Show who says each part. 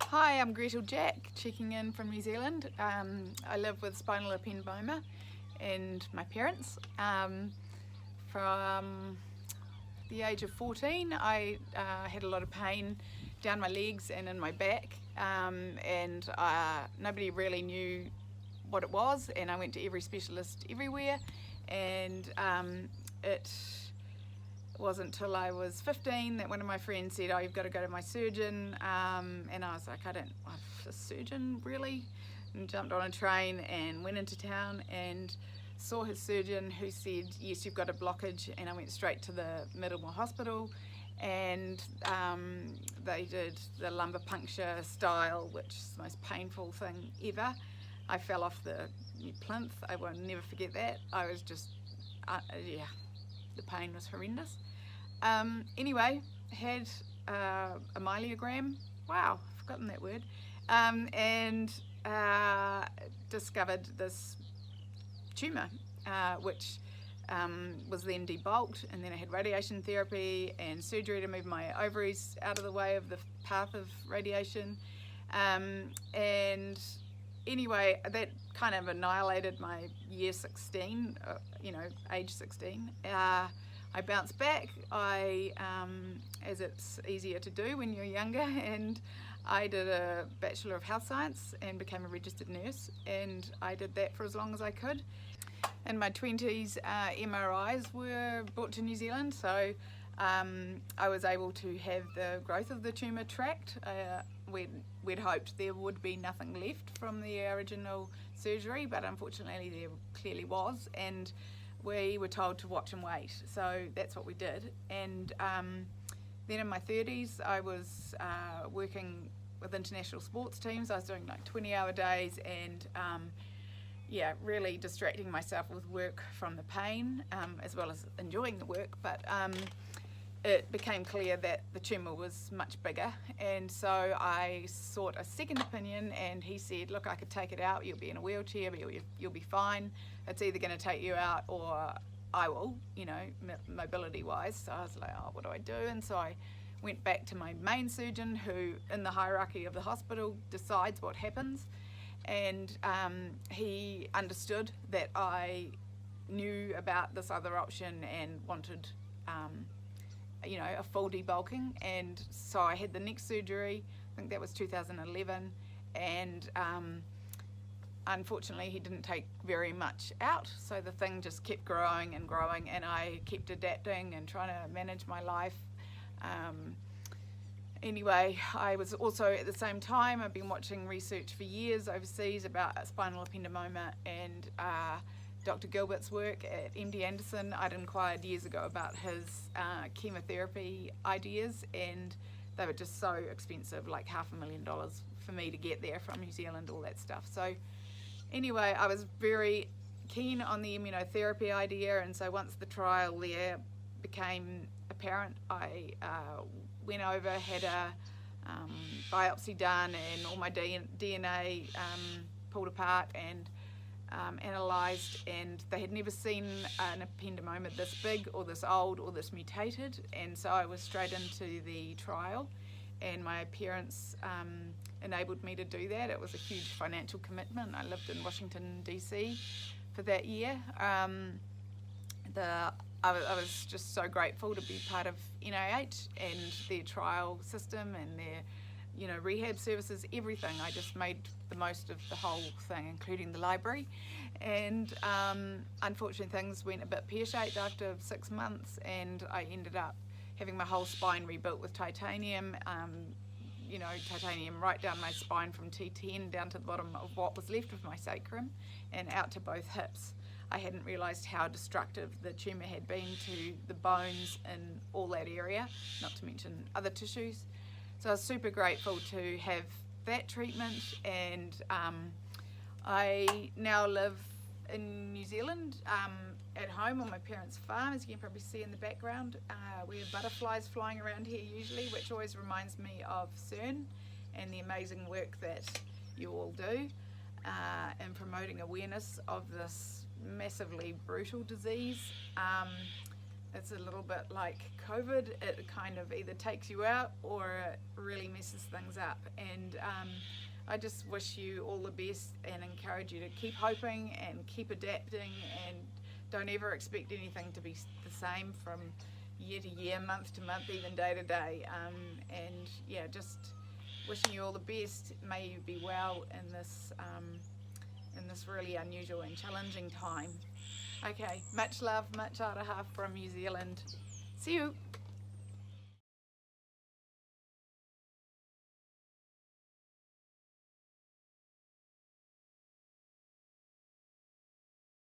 Speaker 1: Hi, I'm Gretel Jack, checking in from New Zealand. I live with spinal ependymoma and my parents. From the age of 14, I had a lot of pain down my legs and in my back, and nobody really knew what it was, and I went to every specialist everywhere, and it wasn't until I was 15 that one of my friends said, "Oh, you've got to go to my surgeon," and I was like, "I'm a surgeon, really?" And jumped on a train and went into town and saw his surgeon, who said, "Yes, you've got a blockage," and I went straight to the Middlemore Hospital, and they did the lumbar puncture style, which is the most painful thing ever. I fell off the plinth. I will never forget that. I was just, yeah, the pain was horrendous. Anyway, had a myelogram. Wow, I've forgotten that word. And discovered this tumour, which was then debulked, and then I had radiation therapy and surgery to move my ovaries out of the way of the path of radiation. And anyway, that kind of annihilated my year 16, age 16. I bounced back, as it's easier to do when you're younger, and I did a Bachelor of Health Science and became a registered nurse, and I did that for as long as I could. In my 20s, MRIs were brought to New Zealand, so I was able to have the growth of the tumour tracked. We'd hoped there would be nothing left from the original surgery, but unfortunately there clearly was, and we were told to watch and wait, so that's what we did. And then in my 30s, I was working with international sports teams. I was doing like 20-hour days, and really distracting myself with work from the pain, as well as enjoying the work. But it became clear that the tumour was much bigger, and so I sought a second opinion, and he said, "Look, I could take it out, you'll be in a wheelchair, but you'll be fine. It's either going to take you out or I will, mobility wise." So I was like, "Oh, what do I do?" And so I went back to my main surgeon, who in the hierarchy of the hospital decides what happens, and he understood that I knew about this other option and wanted a full debulking. And so I had the next surgery. I think that was 2011, and unfortunately he didn't take very much out, so the thing just kept growing and growing, and I kept adapting and trying to manage my life. Anyway, I was also, at the same time, I've been watching research for years overseas about spinal ependymoma, and Dr. Gilbert's work at MD Anderson. I'd inquired years ago about his chemotherapy ideas, and they were just so expensive, like $500,000 for me to get there from New Zealand, all that stuff. So anyway, I was very keen on the immunotherapy idea, and so once the trial there became apparent, I went over, had a biopsy done, and all my DNA pulled apart and analysed, and they had never seen an ependymoma this big or this old or this mutated, and so I was straight into the trial, and my parents enabled me to do that. It was a huge financial commitment. I lived in Washington DC for that year. I was just so grateful to be part of NIH and their trial system and their rehab services, everything. I just made the most of the whole thing, including the library. And unfortunately things went a bit pear-shaped after 6 months, and I ended up having my whole spine rebuilt with titanium, titanium right down my spine from T10 down to the bottom of what was left of my sacrum and out to both hips. I hadn't realised how destructive the tumour had been to the bones in all that area, not to mention other tissues. So I was super grateful to have that treatment, and I now live in New Zealand at home on my parents' farm, as you can probably see in the background. We have butterflies flying around here usually, which always reminds me of CERN and the amazing work that you all do in promoting awareness of this massively brutal disease. it's a little bit like COVID. It kind of either takes you out or it really messes things up. And I just wish you all the best and encourage you to keep hoping and keep adapting, and don't ever expect anything to be the same from year to year, month to month, even day to day. And yeah, just wishing you all the best. May you be well in this really unusual and challenging time. Okay, much love, much aroha from New Zealand. See you.